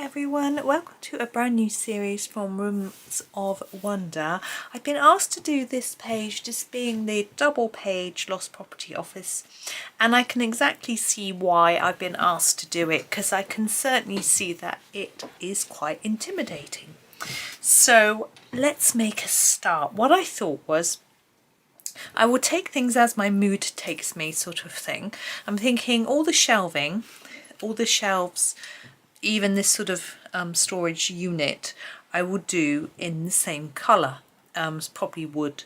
everyone, welcome to a brand new series from Rooms of Wonder. I've been asked to do this page, this being the double page Lost Property Office, and I can exactly see why I've been asked to do it, because I can certainly see that it is quite intimidating. So let's make a start. What I thought was I will take things as my mood takes me, sort of thing. I'm thinking all the shelving, all the shelves, even this sort of storage unit I would do in the same colour, probably wood,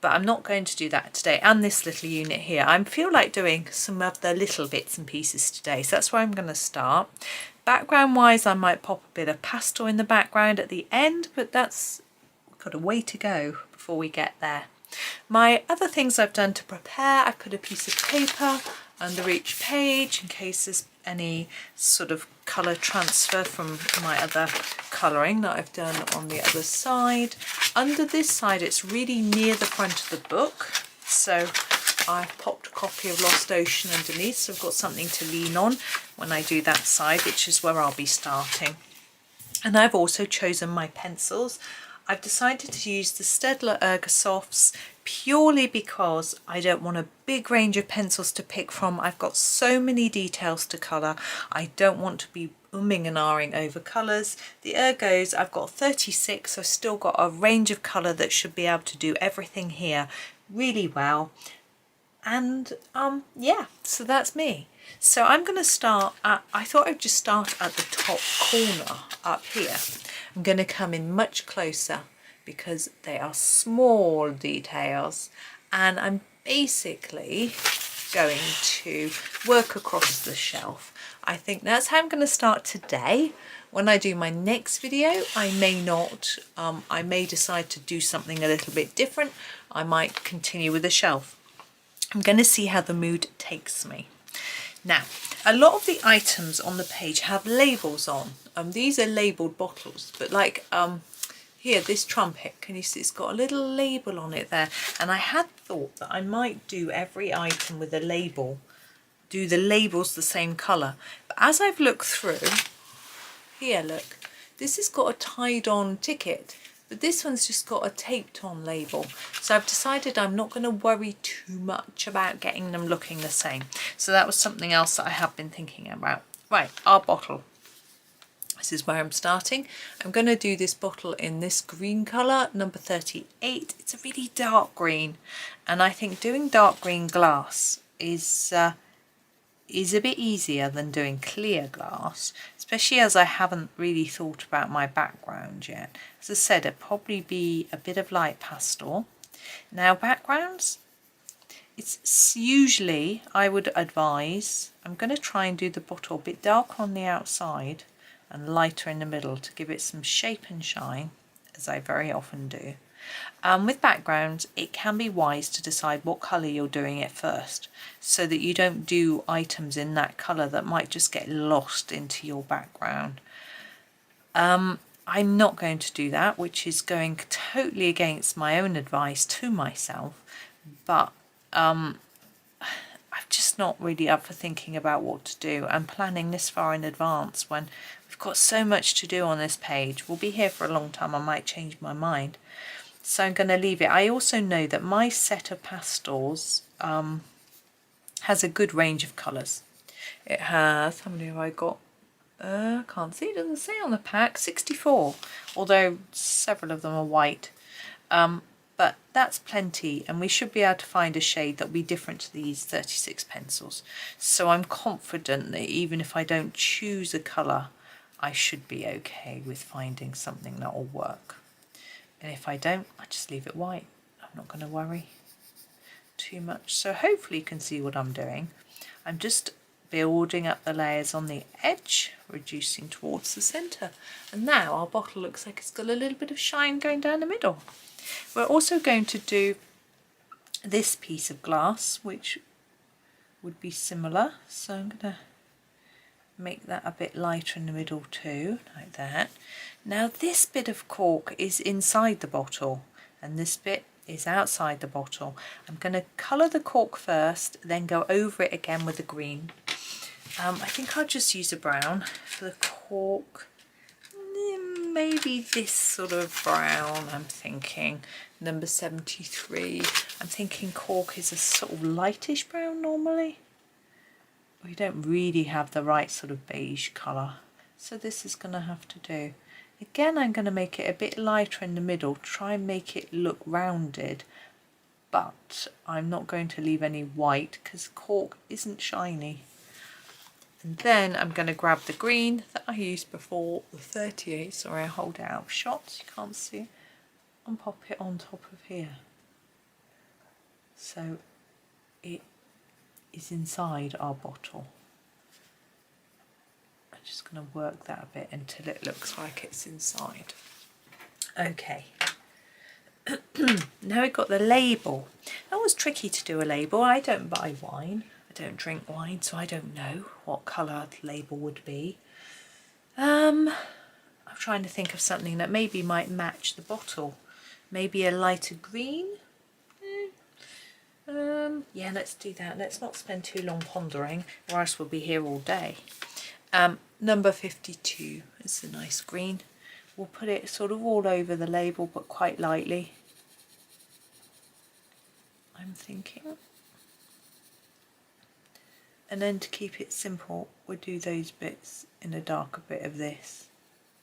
but I'm not going to do that today. And this little unit here, I feel like doing some of the little bits and pieces today, so that's where I'm going to start. Background wise, I might pop a bit of pastel in the background at the end, but that's got a way to go before we get there. My other things I've done to prepare, I put a piece of paper under each page in case there's any sort of colour transfer from my other colouring that I've done on the other side. Under this side it's really near the front of the book, so I've popped a copy of Lost Ocean underneath, so I've got something to lean on when I do that side, which is where I'll be starting. And I've also chosen my pencils. I've decided to use the Staedtler Ergosofts purely because I don't want a big range of pencils to pick from. I've got so many details to colour. I don't want to be umming and ahhing over colours. The Ergos, I've got 36, so I've still got a range of colour that should be able to do everything here really well. And yeah, so that's me. So I'm going to start at, I thought I'd just start at the top corner up here. I'm going to come in much closer because they are small details, and I'm basically going to work across the shelf. I think that's how I'm going to start today. When I do my next video, I may not, I may decide to do something a little bit different. I might continue with the shelf. I'm going to see how the mood takes me. Now, a lot of the items on the page have labels on. These are labelled bottles, but like here, this Trumpet, can you see it's got a little label on it there? And I had thought that I might do every item with a label, do the labels the same colour. But as I've looked through, here, look, this has got a tied on ticket, but this one's just got a taped on label. So I've decided I'm not going to worry too much about getting them looking the same. So that was something else that I have been thinking about. Right, our bottle. This is where I'm starting. I'm going to do this bottle in this green colour, number 38. It's a really dark green. And I think doing dark green glass is a bit easier than doing clear glass, especially as I haven't really thought about my background yet. As I said, it'd probably be a bit of light pastel. Now backgrounds, it's usually, I would advise, I'm going to try and do the bottle a bit darker on the outside and lighter in the middle to give it some shape and shine, as I very often do. With backgrounds, it can be wise to decide what colour you're doing it first, so that you don't do items in that colour that might just get lost into your background. I'm not going to do that, which is going totally against my own advice to myself, but I'm just not really up for thinking about what to do and planning this far in advance when we've got so much to do on this page. We'll be here for a long time. I might change my mind. So I'm going to leave it. I also know that my set of pastels has a good range of colours. It has, how many have I got? Can't see, it doesn't say on the pack, 64, although several of them are white. But that's plenty, and we should be able to find a shade that will be different to these 36 pencils. So I'm confident that even if I don't choose a colour, I should be okay with finding something that will work. And if I don't, I just leave it white. I'm not going to worry too much. So hopefully you can see what I'm doing. I'm just building up the layers on the edge, reducing towards the centre. And now our bottle looks like it's got a little bit of shine going down the middle. We're also going to do this piece of glass, which would be similar. So I'm going to make that a bit lighter in the middle too, like that. Now this bit of cork is inside the bottle and this bit is outside the bottle. I'm going to colour the cork first, then go over it again with the green. I think I'll just use a brown for the cork maybe this sort of brown. I'm thinking number 73. I'm thinking cork is a sort of lightish brown normally. We don't really have the right sort of beige colour, so this is going to have to do. Again, I'm going to make it a bit lighter in the middle, try and make it look rounded, but I'm not going to leave any white because cork isn't shiny. And then I'm going to grab the green that I used before, the 38, sorry I hold it out of shot so you can't see it, and pop it on top of here. So it is inside our bottle. I'm just going to work that a bit until it looks like it's inside. Okay. Now we've got the label. That was tricky to do a label. I don't buy wine. I don't drink wine, so I don't know what colour the label would be. I'm trying to think of something that maybe might match the bottle. Maybe a lighter green. Yeah, let's do that. Let's not spend too long pondering, or else we'll be here all day. Number 52 is a nice green. We'll put it sort of all over the label, but quite lightly, I'm thinking. And then to keep it simple, we'll do those bits in a darker bit of this.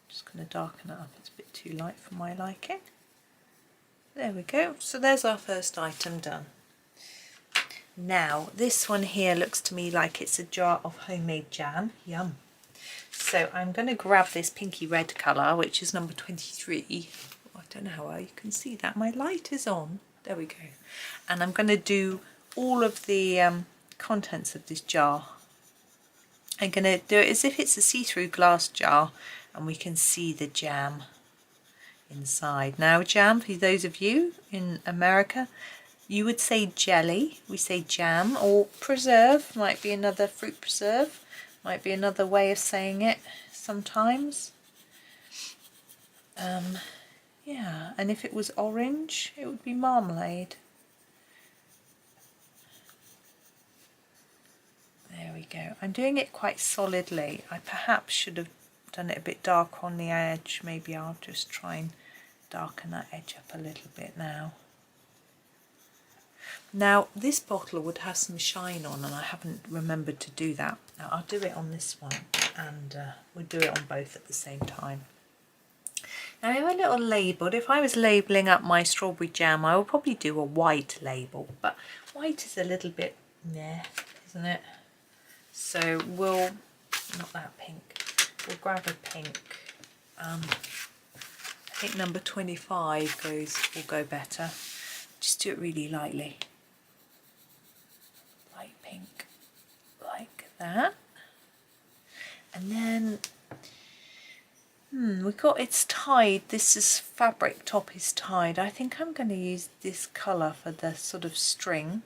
Just going to darken it up, it's a bit too light for my liking. There we go, so there's our first item done. Now, this one here looks to me like it's a jar of homemade jam. Yum. So I'm going to grab this pinky red colour, which is number 23. Oh, I don't know how well you can see that. My light is on. There we go. And I'm going to do all of the contents of this jar. I'm going to do it as if it's a see-through glass jar and we can see the jam inside. Now, jam, for those of you in America, you would say jelly, we say jam, or preserve, might be another fruit preserve, might be another way of saying it sometimes. Yeah, and if it was orange, it would be marmalade. There we go. I'm doing it quite solidly. I perhaps should have done it a bit darker on the edge. Maybe I'll just try and darken that edge up a little bit now. Now this bottle would have some shine on and I haven't remembered to do that. Now I'll do it on this one and we'll do it on both at the same time. Now I have a little label. If I was labelling up my strawberry jam, I would probably do a white label, but white is a little bit meh, isn't it? So we'll, not that pink, we'll grab a pink. I think number 25 will go better. Just do it really lightly. Light pink, like that. And then, we've got it's tied. This is fabric top is tied. I think I'm going to use this colour for the sort of string.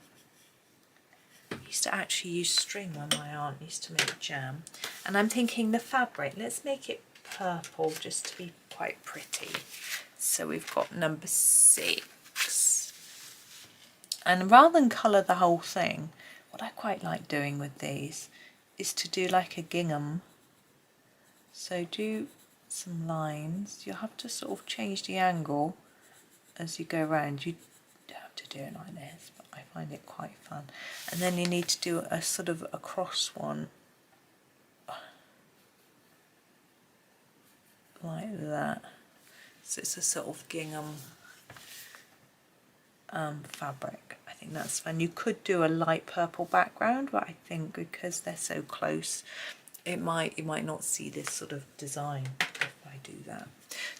I used to actually use string when my aunt used to make jam. And I'm thinking the fabric, let's make it purple just to be quite pretty. So we've got number 6. And rather than colour the whole thing, what I quite like doing with these is to do like a gingham. So do some lines. You'll have to sort of change the angle as you go around. You don't have to do it like this, but I find it quite fun. And then you need to do a sort of a cross one. Like that. So it's a sort of gingham fabric. I think that's fun. You could do a light purple background, but I think because they're so close, you might not see this sort of design if I do that.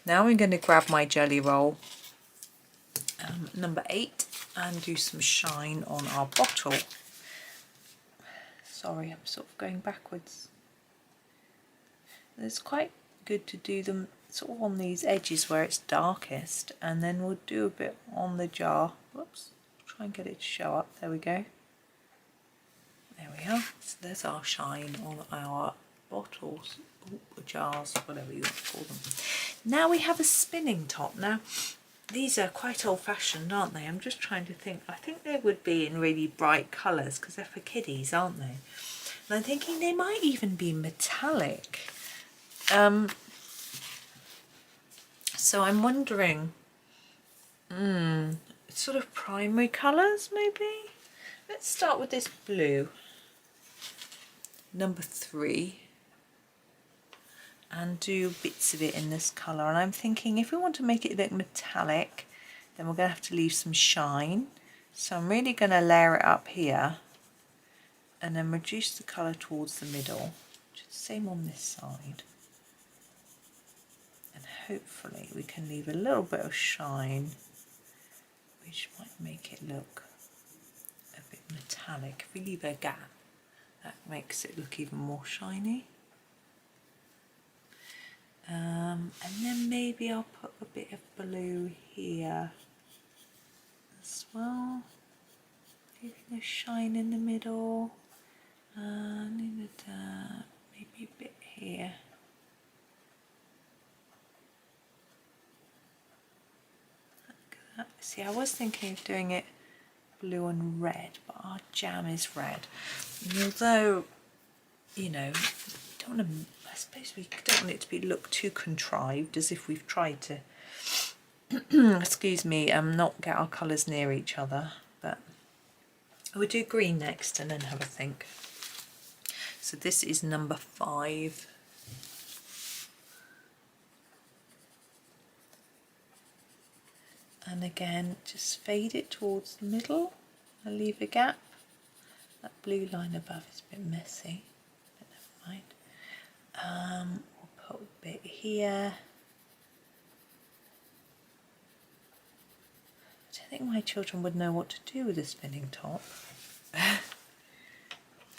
Now I'm going to grab my jelly roll, number 8, and do some shine on our bottle. Sorry, I'm sort of going backwards. It's quite good to do them sort of on these edges where it's darkest, and then we'll do a bit on the jar. Whoops, try and get it to show up. There we go. There we are. So there's our shine on our bottles, jars, whatever you want to call them. Now we have a spinning top. Now these are quite old-fashioned, aren't they? I'm just trying to think. I think they would be in really bright colours because they're for kiddies, aren't they? And I'm thinking they might even be metallic. So I'm wondering, sort of primary colours maybe? Let's start with this blue, number 3, and do bits of it in this colour. And I'm thinking if we want to make it look metallic, then we're going to have to leave some shine. So I'm really going to layer it up here and then reduce the colour towards the middle. Just same on this side. And hopefully we can leave a little bit of shine, which might make it look a bit metallic. If we leave a gap, that makes it look even more shiny. And then maybe I'll put a bit of blue here as well. Leaving a shine in the middle. Maybe a bit here. See, I was thinking of doing it blue and red, but our jam is red. And although, you know, don't want to, I suppose we don't want it to look too contrived, as if we've tried to, excuse me, not get our colours near each other. But we'll do green next and then have a think. So this is number 5. And again, just fade it towards the middle and leave a gap. That blue line above is a bit messy, but never mind. We'll put a bit here. I don't think my children would know what to do with a spinning top.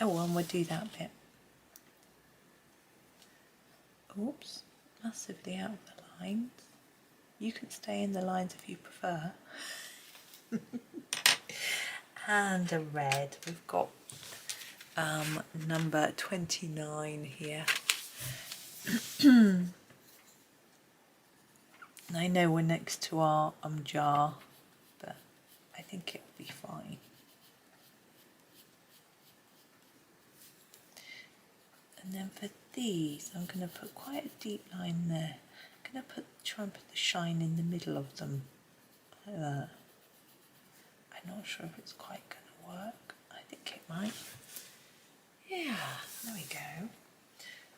Oh well, we'll do that bit. Oops, massively out of the lines. You can stay in the lines if you prefer. And a red. We've got number 29 here. And I know we're next to our jar, but I think it'll be fine. And then for these, I'm going to put quite a deep line there. I'm going to try and put the shine in the middle of them, like that. I'm not sure if it's quite going to work. I think it might. Yeah, there we go.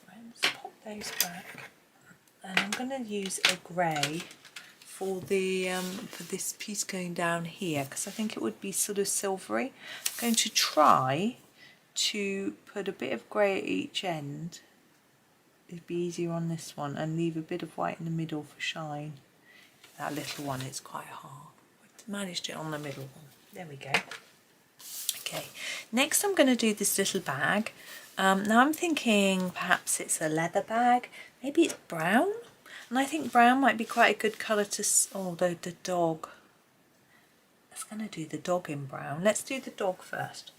Right, let's pop those back. And I'm going to use a grey for the for this piece going down here, because I think it would be sort of silvery. I'm going to try to put a bit of grey at each end. It'd be easier on this one, and leave a bit of white in the middle for shine. That little one is quite hard. I managed it on the middle one. There we go. Okay, next I'm going to do this little bag. Now I'm thinking perhaps it's a leather bag. Maybe it's brown, and I think brown might be quite a good colour to. Although the dog. Let's going to do the dog in brown. Let's do the dog first,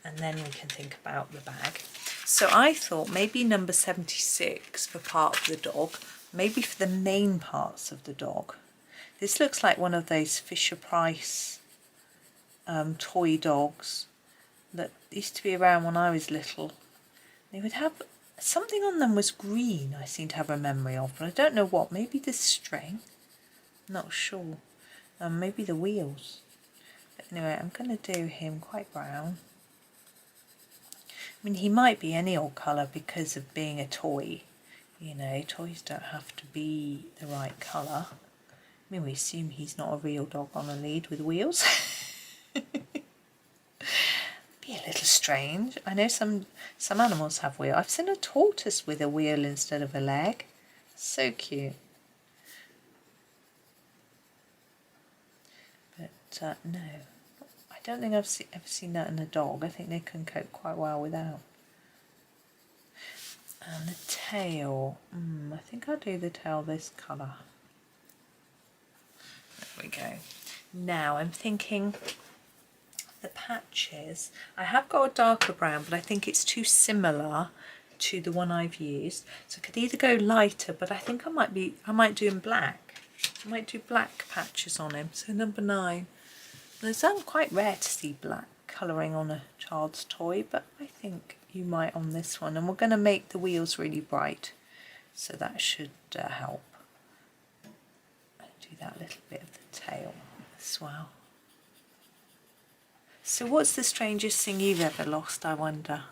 and then we can think about the bag. So I thought maybe number 76 for part of the dog, maybe for the main parts of the dog. This looks like one of those Fisher-Price toy dogs that used to be around when I was little. They would have something on them was green, I seem to have a memory of, but I don't know what. Maybe the string, not sure. Maybe the wheels. But anyway, I'm going to do him quite brown. I mean, he might be any old colour because of being a toy. You know, toys don't have to be the right colour. I mean, we assume he's not a real dog on a lead with wheels. Be a little strange. I know some animals have wheels. I've seen a tortoise with a wheel instead of a leg. So cute. But no. I don't think I've ever seen that in a dog. I think they can cope quite well without. And the tail. I think I'll do the tail this colour. There we go. Now I'm thinking the patches. I have got a darker brown, but I think it's too similar to the one I've used. So I could either go lighter, but I think I might do in black. I might do black patches on him. So number 9. It's quite rare to see black colouring on a child's toy, but I think you might on this one. And we're going to make the wheels really bright, so that should help. do that little bit of the tail as well. So what's the strangest thing you've ever lost, I wonder?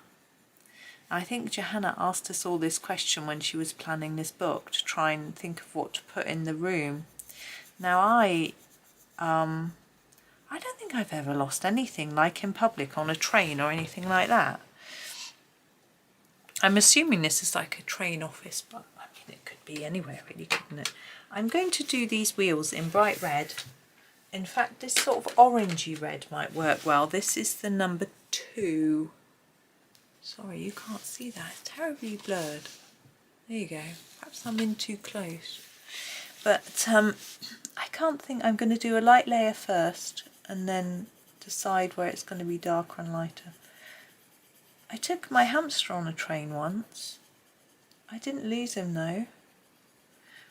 I think Johanna asked us all this question when she was planning this book to try and think of what to put in the room. Now I don't think I've ever lost anything, like in public on a train or anything like that. I'm assuming this is like a train office, but I mean it could be anywhere really, couldn't it? I'm going to do these wheels in bright red. In fact, this sort of orangey red might work well. This is the number 2. Sorry, you can't see that. It's terribly blurred. There you go. Perhaps I'm in too close. But I can't think. I'm going to do a light layer first and then decide where it's going to be darker and lighter. I took my hamster on a train once. I didn't lose him though.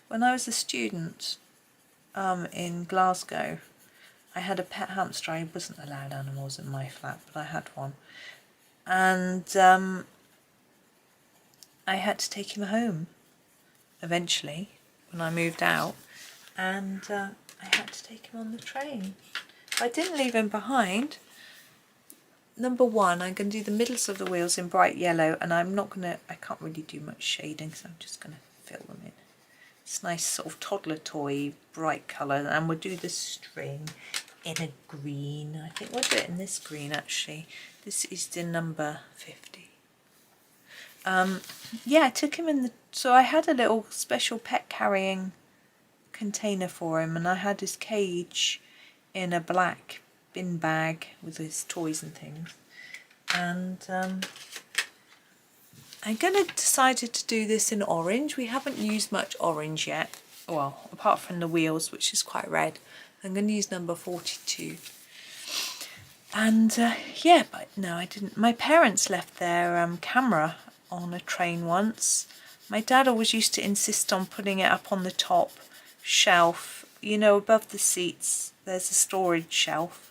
When I was a student in Glasgow, I had a pet hamster. I wasn't allowed animals in my flat, but I had one. And I had to take him home eventually when I moved out, and I had to take him on the train. I didn't leave him behind. Number 1, I'm going to do the middles of the wheels in bright yellow, and I can't really do much shading, so I'm just going to fill them in. It's nice sort of toddler toy bright colour, and we'll do the string in a green. I think we'll do it in this green actually. This is the number 50. Yeah, I took him in so I had a little special pet carrying container for him, and I had his cage in a black bin bag with his toys and things. And I'm decided to do this in orange. We haven't used much orange yet. Well, apart from the wheels, which is quite red. I'm going to use number 42. And yeah, but no, I didn't. My parents left their camera on a train once. My dad always used to insist on putting it up on the top shelf, you know, above the seats. There's a storage shelf.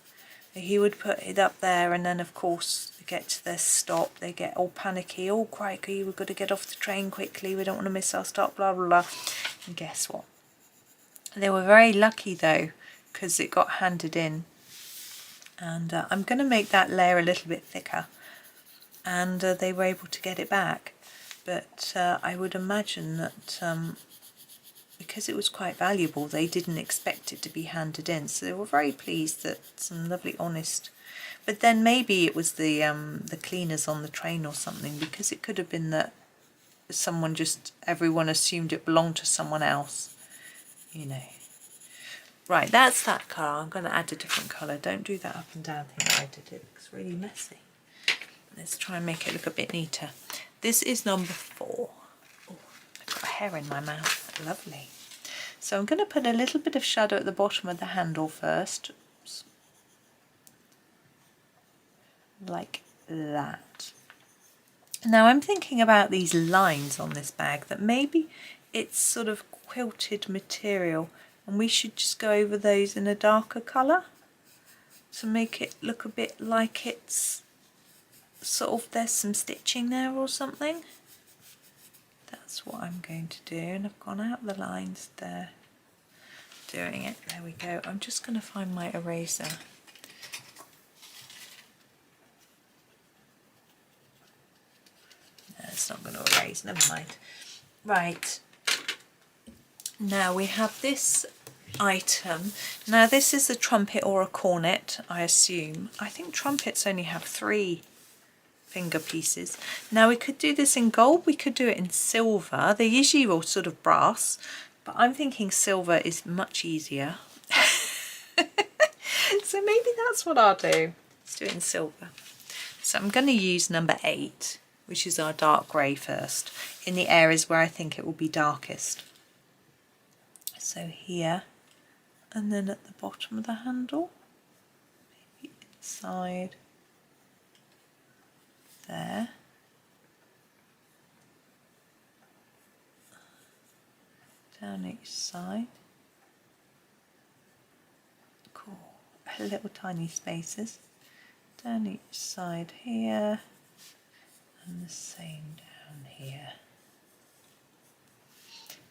He would put it up there, and then of course they get to their stop, they get all panicky. Oh crikey, we've got to get off the train quickly, we don't want to miss our stop, blah blah blah. And guess what? They were very lucky though, because it got handed in. And I'm going to make that layer a little bit thicker, and they were able to get it back. But I would imagine that because it was quite valuable, they didn't expect it to be handed in, so they were very pleased that some lovely honest. But then maybe it was the cleaners on the train or something, because it could have been that everyone assumed it belonged to someone else, you know. Right, that's that colour. I'm going to add a different colour. Don't do that up and down thing that I did. It looks really messy. Let's try and make it look a bit neater. This is number 4. Oh, I've got a hair in my mouth. Lovely. So I'm going to put a little bit of shadow at the bottom of the handle first. Oops. Like that. Now I'm thinking about these lines on this bag, that maybe it's sort of quilted material, and we should just go over those in a darker colour to make it look a bit like it's sort of, there's some stitching there or something. That's what I'm going to do, and I've gone out the lines there doing it. There we go. I'm just going to find my eraser. No, it's not going to erase, never mind. Right, now we have this item. Now this is a trumpet or a cornet, I assume. I think trumpets only have 3 finger pieces. Now we could do this in gold, we could do it in silver. They're usually all sort of brass, but I'm thinking silver is much easier. So maybe that's what I'll do. Let's do it in silver. So I'm going to use number 8, which is our dark grey first, in the areas where I think it will be darkest. So here, and then at the bottom of the handle, maybe inside there. Down each side. Cool. Little tiny spaces. Down each side here, and the same down here.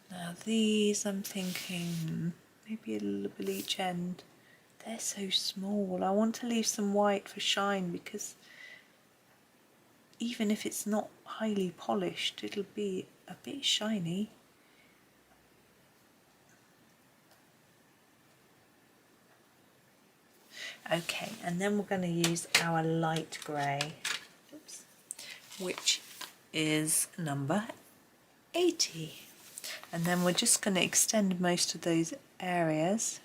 Now these, I'm thinking maybe a little bit each end. They're so small. I want to leave some white for shine, because even if it's not highly polished, it'll be a bit shiny. Okay, and then we're going to use our light grey, which is number 80. And then we're just going to extend most of those areas,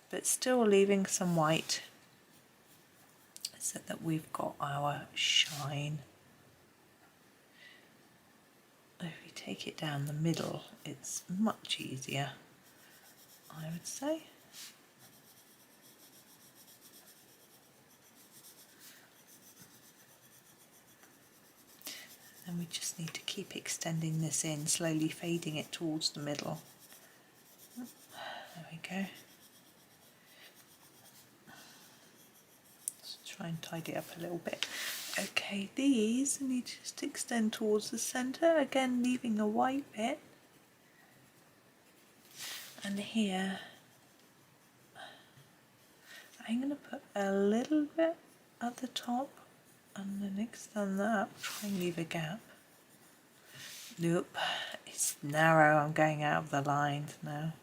but still leaving some white so that we've got our shine. If we take it down the middle, it's much easier, I would say. And we just need to keep extending this in, slowly fading it towards the middle. There we go. Let's try and tidy up a little bit. Okay, these I need to just extend towards the centre, again leaving a white bit. And here, I'm going to put a little bit at the top and then extend that up, try and leave a gap. Nope, it's narrow, I'm going out of the lines now.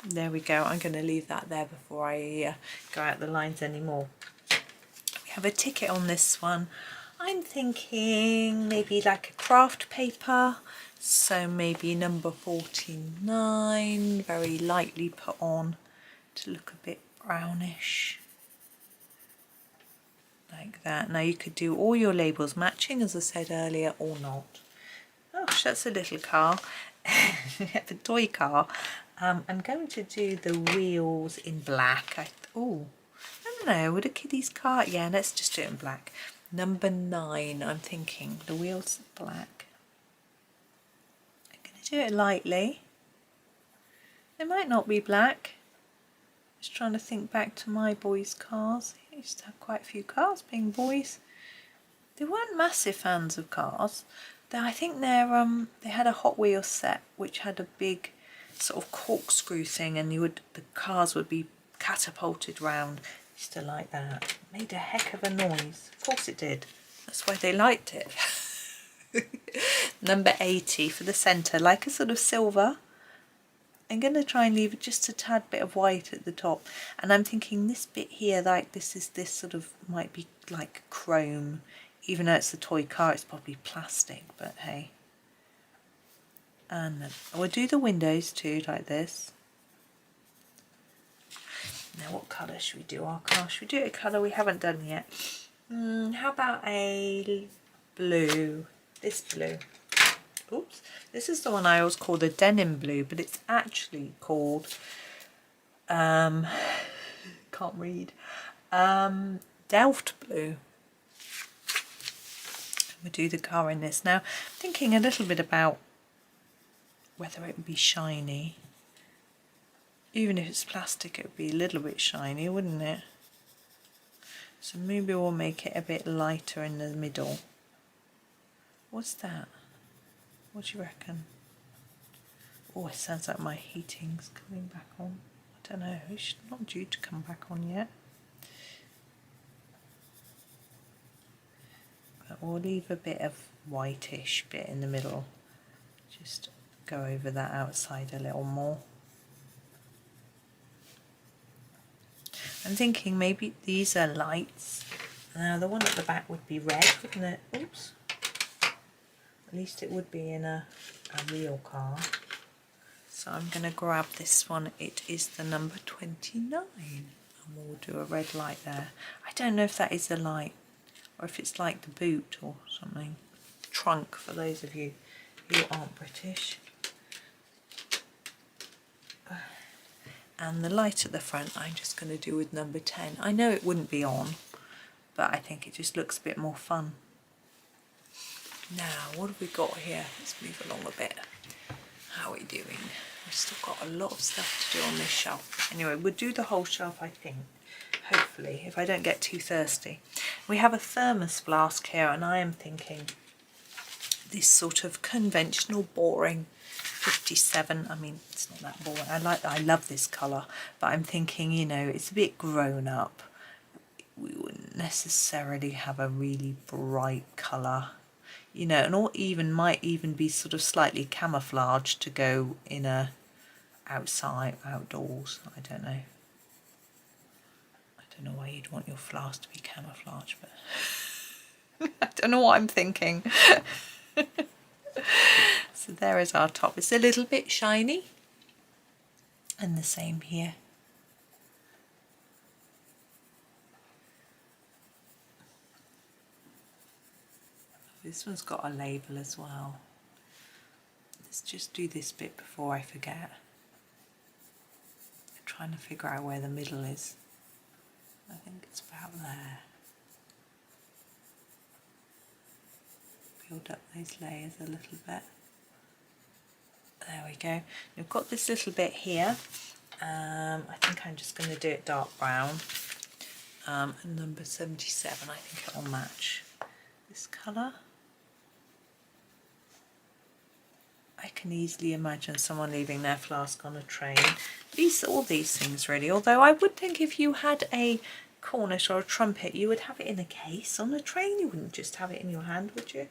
There we go, I'm going to leave that there before I go out the lines anymore. We have a ticket on this one. I'm thinking maybe like a craft paper, so maybe number 49, very lightly put on to look a bit brownish. Like that. Now you could do all your labels matching, as I said earlier, or not. Oh, that's a little car. We have a toy car. I'm going to do the wheels in black. I don't know, would a kiddie's car? Yeah, let's just do it in black. Number 9, I'm thinking the wheels black. I'm going to do it lightly. They might not be black. Just trying to think back to my boys' cars. I used to have quite a few cars being boys. They weren't massive fans of cars. I think they had a Hot Wheels set which had a big sort of corkscrew thing, and the cars would be catapulted round. I used to like that. It made a heck of a noise. Of course it did. That's why they liked it. Number 80 for the centre, like a sort of silver. I'm going to try and leave just a tad bit of white at the top, and I'm thinking this bit here, like this sort of might be like chrome, even though it's a toy car, it's probably plastic, but hey. And then we'll do the windows too, like this. Now what colour should we do our car? Should we do a colour we haven't done yet? How about a blue? This blue. Oops, this is the one I always call the denim blue, but it's actually called, can't read, Delft blue. We'll do the car in this. Now, I'm thinking a little bit about whether it would be shiny. Even if it's plastic, it would be a little bit shiny, wouldn't it? So maybe we'll make it a bit lighter in the middle. What's that? What do you reckon? Oh, it sounds like my heating's coming back on. I don't know, it's not due to come back on yet. But we'll leave a bit of whitish bit in the middle. Just go over that outside a little more. I'm thinking maybe these are lights. Now the one at the back would be red, wouldn't it? Oops. At least it would be in a real car. So I'm going to grab this one. It is the number 29. And we'll do a red light there. I don't know if that is a light or if it's like the boot or something. Trunk for those of you who aren't British. And the light at the front I'm just going to do with number 10. I know it wouldn't be on, but I think it just looks a bit more fun. Now, what have we got here? Let's move along a bit. How are we doing? We've still got a lot of stuff to do on this shelf. Anyway, we'll do the whole shelf, I think. Hopefully, if I don't get too thirsty. We have a thermos flask here, and I am thinking this sort of conventional, boring 57. I mean, it's not that boring. I love this colour, but I'm thinking, you know, it's a bit grown up. We wouldn't necessarily have a really bright colour, you know, and or even might even be sort of slightly camouflaged to go in a outdoors. I don't know. I don't know why you'd want your flowers to be camouflaged, but I don't know what I'm thinking. So there is our top. It's a little bit shiny, and the same here. This one's got a label as well. Let's just do this bit before I forget. I'm trying to figure out where the middle is. I think it's about there. Build up those layers a little bit. There we go. We've got this little bit here. I think I'm just going to do it dark brown. And number 77, I think it will match this colour. I can easily imagine someone leaving their flask on a train. All these things really, although I would think if you had a cornet or a trumpet, you would have it in a case on a train. You wouldn't just have it in your hand, would you?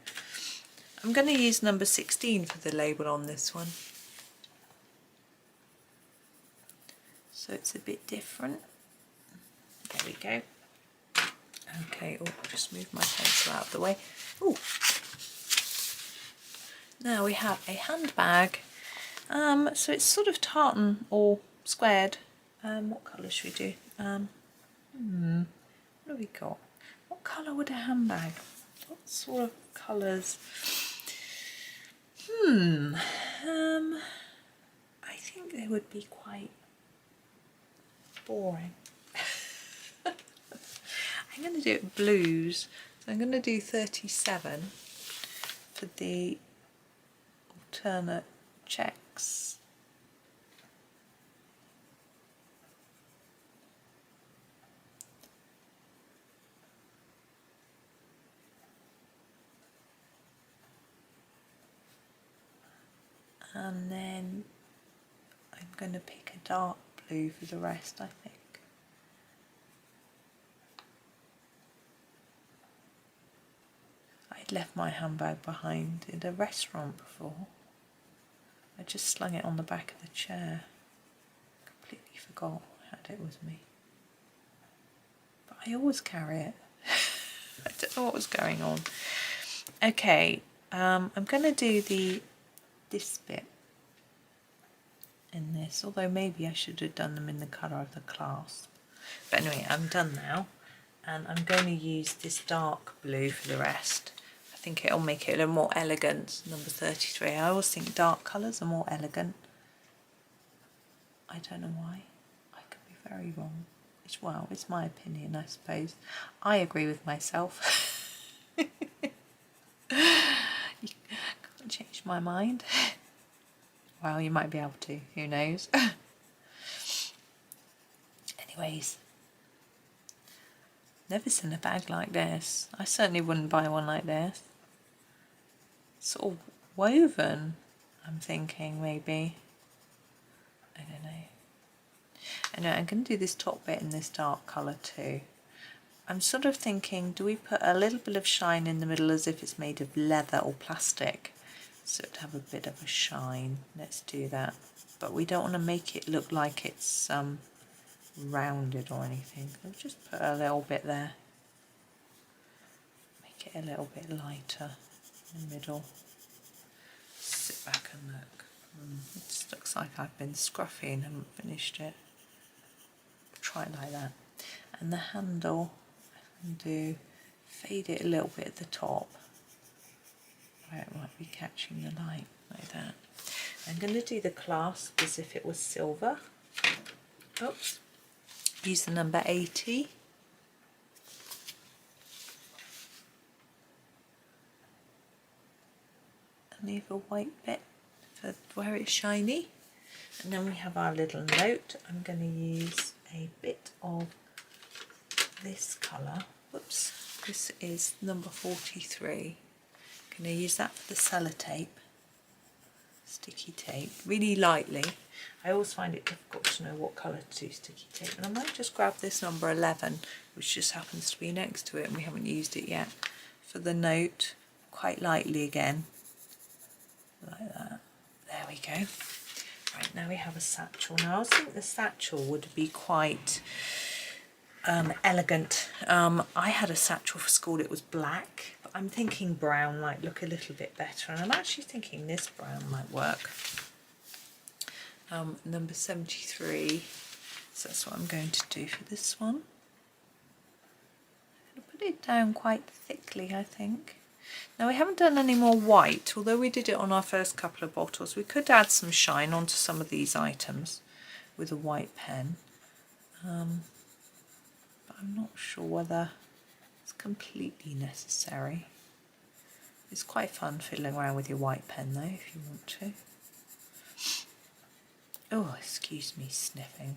I'm going to use number 16 for the label on this one. So it's a bit different. There we go. Okay, oh, just move my pencil out of the way. Oh. Now we have a handbag. So it's sort of tartan or squared. What colour should we do? What have we got? What colour would a handbag? What sort of colours? I think they would be quite boring. I'm going to do it blues. So I'm going to do 37 for the alternate checks. And then I'm going to pick a dark blue for the rest, I think. I'd left my handbag behind in a restaurant before. I just slung it on the back of the chair. Completely forgot I had it with me. But I always carry it. I don't know what was going on. Okay, I'm going to do this bit in this, although maybe I should have done them in the colour of the clasp. But anyway, I'm done now, and I'm going to use this dark blue for the rest. I think it'll make it a little more elegant. Number 33. I always think dark colours are more elegant. I don't know why. I could be very wrong. Well, it's my opinion, I suppose. I agree with myself. You can't change my mind. Well, you might be able to, who knows. Anyways, never seen a bag like this. I certainly wouldn't buy one like this. Sort of woven, I'm thinking maybe. I don't know. Anyway, I'm going to do this top bit in this dark colour too. I'm sort of thinking, do we put a little bit of shine in the middle as if it's made of leather or plastic? So it'd have a bit of a shine. Let's do that. But we don't want to make it look like it's rounded or anything. I'll just put a little bit there. Make it a little bit lighter in the middle. Sit back and look. It just looks like I've been scruffy and haven't finished it. Try it like that. And the handle, I'm going to fade it a little bit at the top, where it might be catching the light, like that. I'm going to do the clasp as if it was silver. Oops. Use the number 80. And leave a white bit for where it's shiny. And then we have our little note. I'm going to use a bit of this colour. Whoops. This is number 43. I'm going to use that for the sellotape. sticky tape really lightly. I always find it difficult to know what colour to do sticky tape, and I might just grab this number 11, which just happens to be next to it and we haven't used it yet, for the note, quite lightly again, like that. There we go. Right, now we have a satchel. Now I think the satchel would be quite elegant. I had a satchel for school, it was black, but I'm thinking brown might look a little bit better, and I'm actually thinking this brown might work. Number 73, so that's what I'm going to do for this one. I'm going to put it down quite thickly, I think. Now we haven't done any more white, although we did it on our first couple of bottles. We could add some shine onto some of these items with a white pen, but I'm not sure whether it's completely necessary. It's quite fun fiddling around with your white pen though, if you want to. Oh, excuse me sniffing.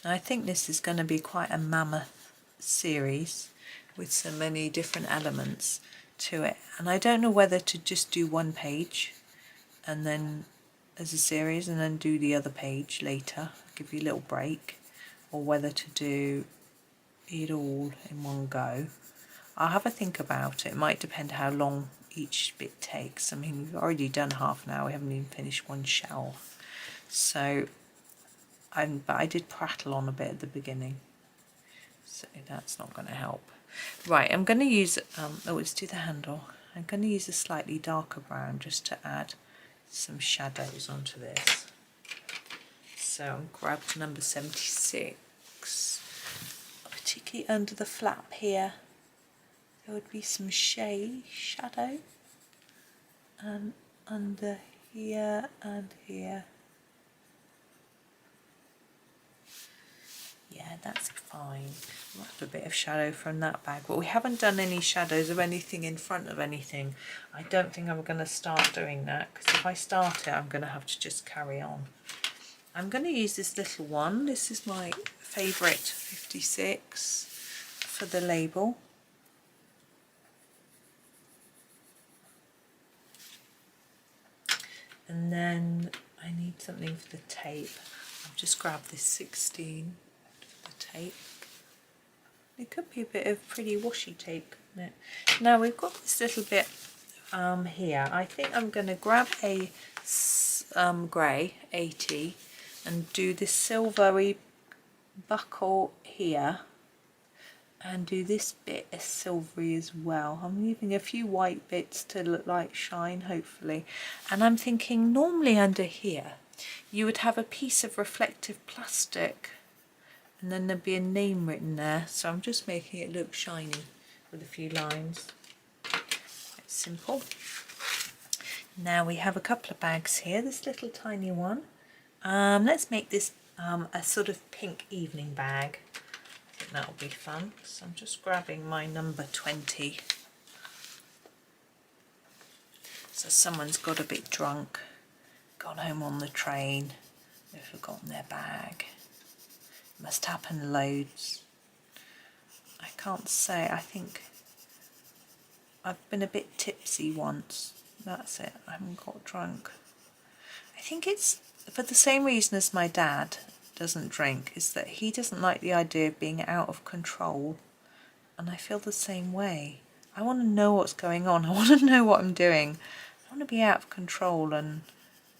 Now I think this is going to be quite a mammoth series with so many different elements to it, and I don't know whether to just do one page and then as a series and then do the other page later, give you a little break, or whether to do it all in one go. I'll have a think about it. It might depend how long each bit takes. I mean, we've already done half an hour, we haven't even finished one shelf. So, but I did prattle on a bit at the beginning, so that's not going to help. Right, I'm going to use, let's do the handle. I'm going to use a slightly darker brown just to add some shadows onto this. So I've grabbed number 76, particularly under the flap here. There would be some shadow, and under here and here. Yeah, that's fine. We'll have a bit of shadow from that bag, but we haven't done any shadows of anything in front of anything. I don't think I'm going to start doing that, because if I start it, I'm going to have to just carry on. I'm going to use this little one. This is my favourite 56 for the label. And then I need something for the tape. I've just grabbed this 16 for the tape. It could be a bit of pretty washi tape, couldn't it? Now we've got this little bit here. I think I'm going to grab a grey 80 and do this silvery buckle here, and do this bit as silvery as well. I'm leaving a few white bits to look like shine, hopefully. And I'm thinking normally under here you would have a piece of reflective plastic and then there'd be a name written there, so I'm just making it look shiny with a few lines. It's simple. Now we have a couple of bags here, this little tiny one. Let's make this a sort of pink evening bag. I think that'll be fun. So I'm just grabbing my number 20. So someone's got a bit drunk, gone home on the train, they've forgotten their bag. Must happen loads. I can't say, I think I've been a bit tipsy once. That's it, I haven't got drunk. I think it's for the same reason as my dad doesn't drink, is that he doesn't like the idea of being out of control, and I feel the same way. I want to know what's going on, I want to know what I'm doing. I want to be out of control and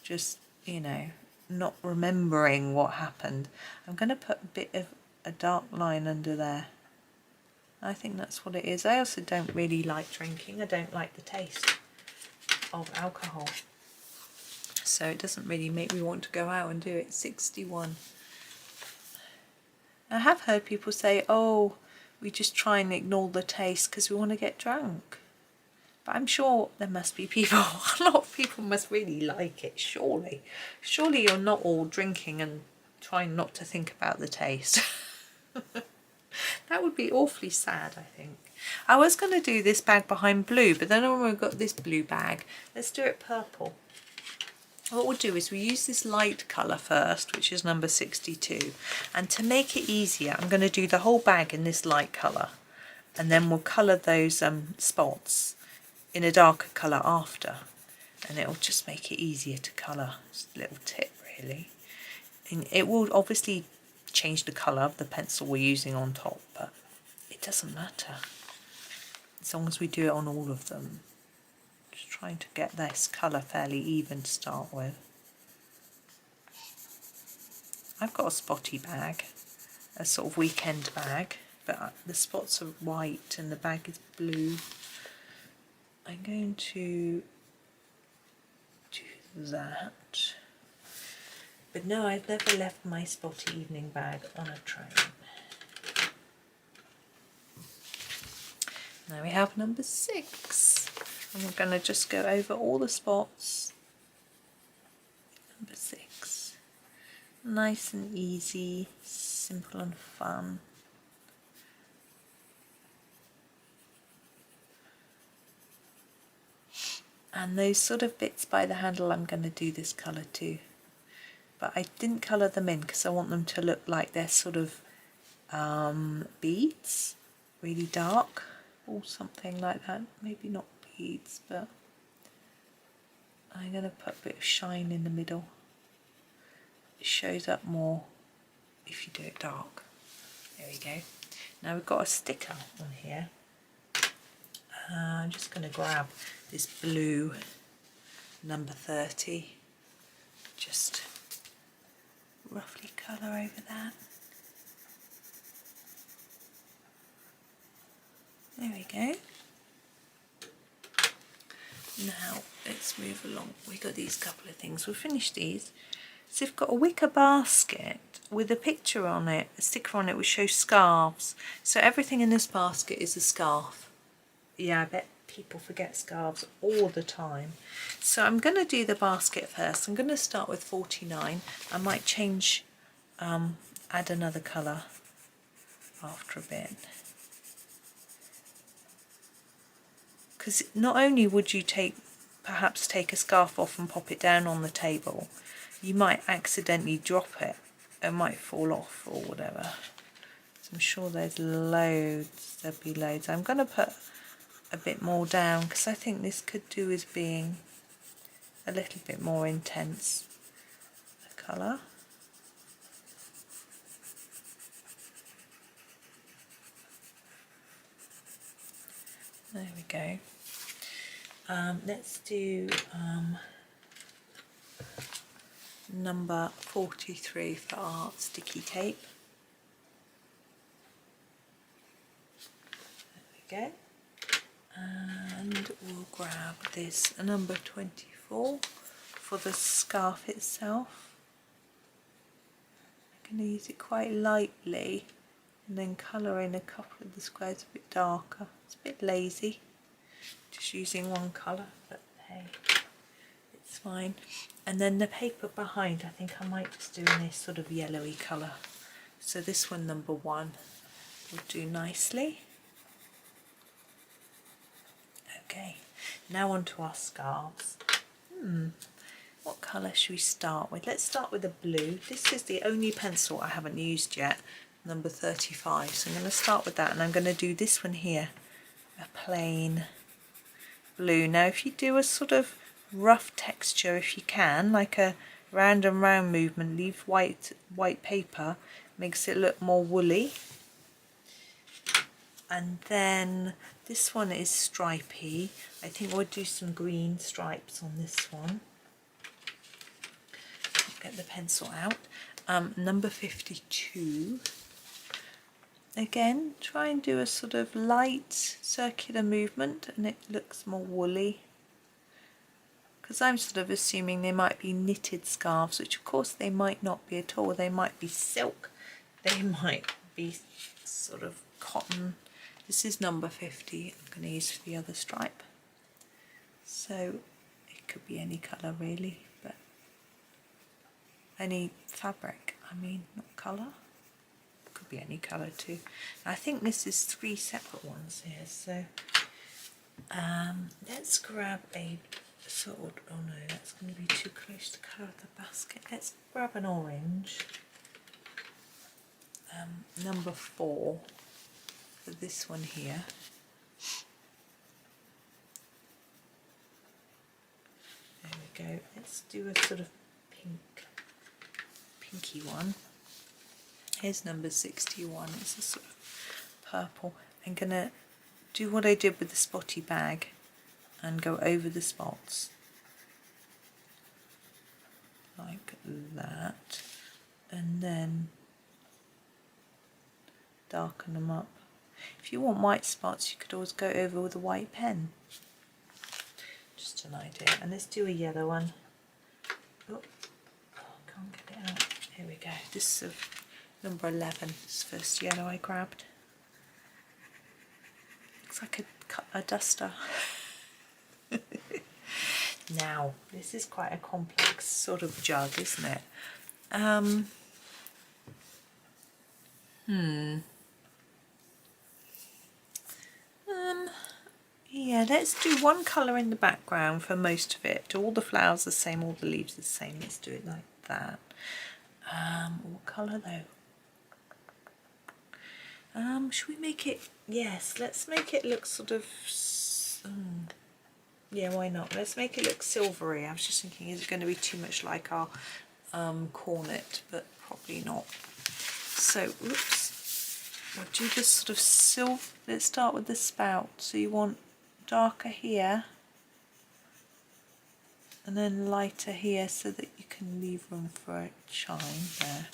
just, you know, not remembering what happened. I'm going to put a bit of a dark line under there. I think that's what it is. I also don't really like drinking. I don't like the taste of alcohol, so it doesn't really make me want to go out and do it. 61. I have heard people say, oh, we just try and ignore the taste because we want to get drunk. But I'm sure there must be people, a lot of people must really like it, surely. Surely you're not all drinking and trying not to think about the taste. That would be awfully sad, I think. I was going to do this bag behind blue, but then when we've got this blue bag, let's do it purple. What we'll do is we use this light colour first, which is number 62. And to make it easier, I'm going to do the whole bag in this light colour. And then we'll colour those spots in a darker colour after. and it'll just make it easier to colour. Just a little tip really. And it will obviously change the colour of the pencil we're using on top, but it doesn't matter as long as we do it on all of them. Just trying to get this colour fairly even to start with. I've got a spotty bag, a sort of weekend bag, but the spots are white and the bag is blue. I'm going to do that. But no, I've never left my spotty evening bag on a train. Now we have number 6. And we're going to just go over all the spots. Number 6. Nice and easy, simple and fun. And those sort of bits by the handle I'm going to do this colour too. But I didn't colour them in because I want them to look like they're sort of beads, really dark or something like that. Maybe not beads, but I'm going to put a bit of shine in the middle. It shows up more if you do it dark. There we go. Now we've got a sticker on here. I'm just going to grab this blue number 30, just roughly colour over that. There we go. Now let's move along. We've got these couple of things. We'll finish these. So we've got a wicker basket with a picture on it, a sticker on it which shows scarves. So everything in this basket is a scarf. Yeah, I bet people forget scarves all the time. So I'm going to do the basket first. I'm going to start with 49. I might change, add another colour after a bit. Because not only would you perhaps take a scarf off and pop it down on the table, you might accidentally drop it. It might fall off or whatever. So I'm sure there's loads. There'll be loads. I'm going to put a bit more down because I think this could do with being a little bit more intense, the colour. There we go. Let's do number 43 for our sticky tape. There we go. And we'll grab this number 24 for the scarf itself. I'm going to use it quite lightly and then colour in a couple of the squares a bit darker. It's a bit lazy, just using one colour, but hey, it's fine. And then the paper behind, I think I might just do in this sort of yellowy colour. So this one, number 1, will do nicely. Okay, now on to our scarves. What colour should we start with? Let's start with a blue. This is the only pencil I haven't used yet, number 35. So I'm going to start with that, and I'm going to do this one here, a plain blue. Now if you do a sort of rough texture, if you can, like a round and round movement, leave white paper, makes it look more woolly. And then this one is stripy. I think we'll do some green stripes on this one. Get the pencil out. Number 52. Again, try and do a sort of light circular movement and it looks more woolly. Because I'm sort of assuming they might be knitted scarves, which of course they might not be at all. They might be silk. They might be sort of cotton. This is number 50 I'm going to use for the other stripe. So it could be any colour really, but any fabric, I mean, not colour. Could be any colour too. I think this is 3 separate ones here, so let's grab a sort of, oh no, that's going to be too close to the colour of the basket. Let's grab an orange, number 4 for this one here. go. Let's do a sort of pinky one. Here's number 61. It's a sort of purple. I'm gonna do what I did with the spotty bag and go over the spots like that, and then darken them up. If you want white spots, you could always go over with a white pen. Just an idea. And let's do a yellow one. Oh, can't get it out. Here we go. This is number 11. This first yellow I grabbed. Looks like a duster. Now, this is quite a complex sort of jug, isn't it? Yeah, let's do one colour in the background for most of it. All the flowers the same, all the leaves the same. Let's do it like that. What colour though? Should we make it, yes, let's make it look sort of, yeah, why not? Let's make it look silvery. I was just thinking, is it going to be too much like our cornet, but probably not. So, oops, we'll do this sort of silver. Let's start with the spout. So you want darker here and then lighter here so that you can leave room for a shine there.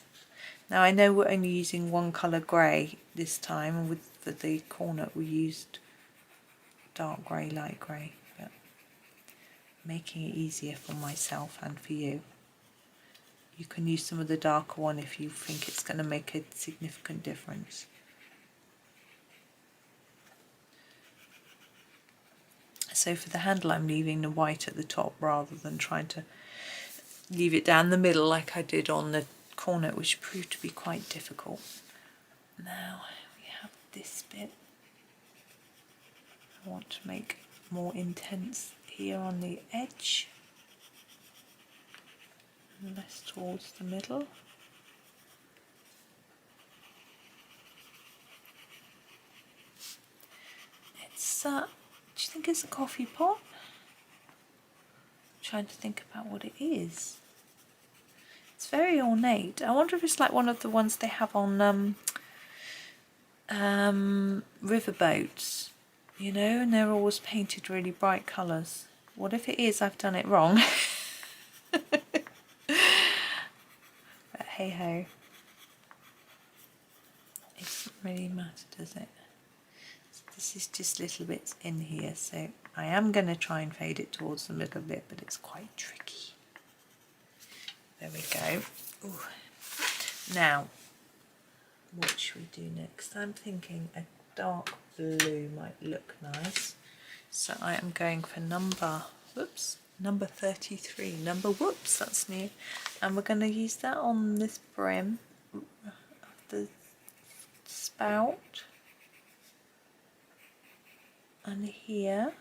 Now I know we're only using one colour grey this time, and for the cornet we used dark grey, light grey, but making it easier for myself and for you. You can use some of the darker one if you think it's going to make a significant difference. So for the handle I'm leaving the white at the top rather than trying to leave it down the middle like I did on the cornet, which proved to be quite difficult. Now we have this bit. I want to make more intense here on the edge, and less towards the middle. It's do you think it's a coffee pot? I'm trying to think about what it is. It's very ornate. I wonder if it's like one of the ones they have on riverboats, you know, and they're always painted really bright colours. What if it is? I've done it wrong. But hey ho. It doesn't really matter, does it? This is just little bits in here, so I am going to try and fade it towards the middle a bit, but it's quite tricky. There we go. Ooh. Now, what should we do next? I'm thinking a dark blue might look nice, so I am going for number 33. Whoops, that's me. And we're going to use that on this brim of the spout. And here,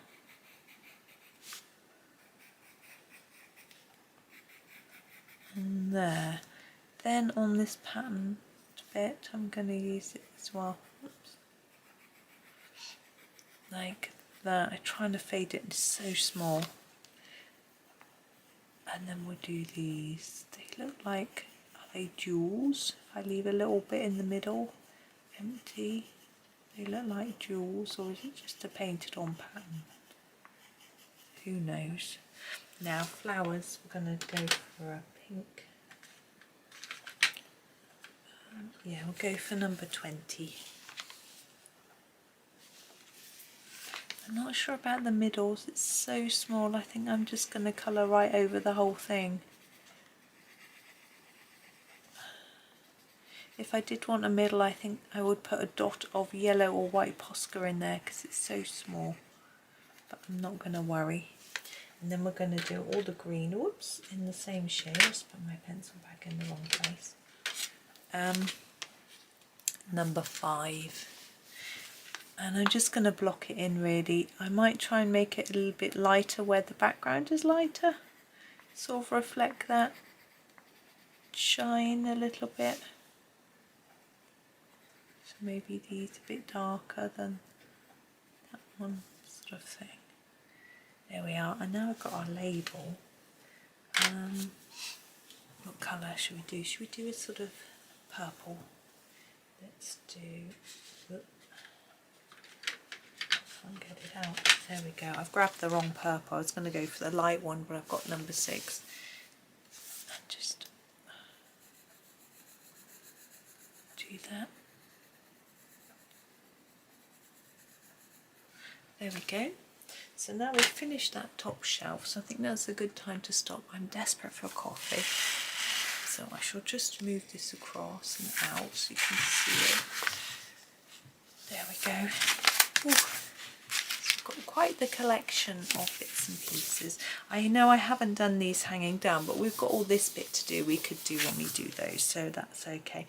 and there. Then on this pattern bit, I'm going to use it as well. Oops. Like that. I'm trying to fade it. It's so small. And then we'll do these. They look like, are they jewels? If I leave a little bit in the middle, empty. They look like jewels, or is it just a painted on pattern? Who knows? Now flowers, we're going to go for a pink. Yeah, we'll go for number 20. I'm not sure about the middles, it's so small. I think I'm just going to colour right over the whole thing. If I did want a middle, I think I would put a dot of yellow or white Posca in there because it's so small. But I'm not going to worry. And then we're going to do all the green, whoops, in the same shade. Just put my pencil back in the wrong place. Number 5. And I'm just going to block it in really. I might try and make it a little bit lighter where the background is lighter. Sort of reflect that shine a little bit. So maybe these a bit darker than that one, sort of thing. There we are, and now I've got our label. What colour should we do? Should we do a sort of purple? Let's do, if I can get it out. There we go. I've grabbed the wrong purple. I was going to go for the light one, but I've got number 6. And just do that. There we go. So now we've finished that top shelf, so I think that's a good time to stop. I'm desperate for coffee. So I shall just move this across and out so you can see it. There we go. Ooh. So I've got quite the collection of bits and pieces. I know I haven't done these hanging down, but we've got all this bit to do. We could do when we do those, so that's okay.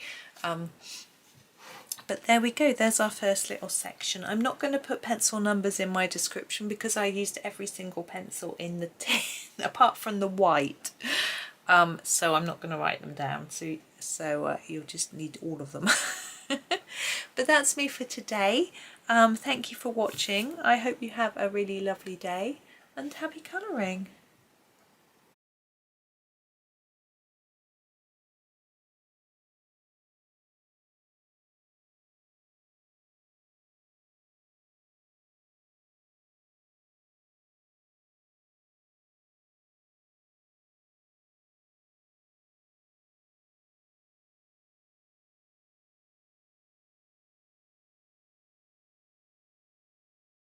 But there we go, there's our first little section. I'm not going to put pencil numbers in my description because I used every single pencil in the tin, apart from the white. So I'm not going to write them down, so you'll just need all of them. But that's me for today. Thank you for watching. I hope you have a really lovely day and happy colouring.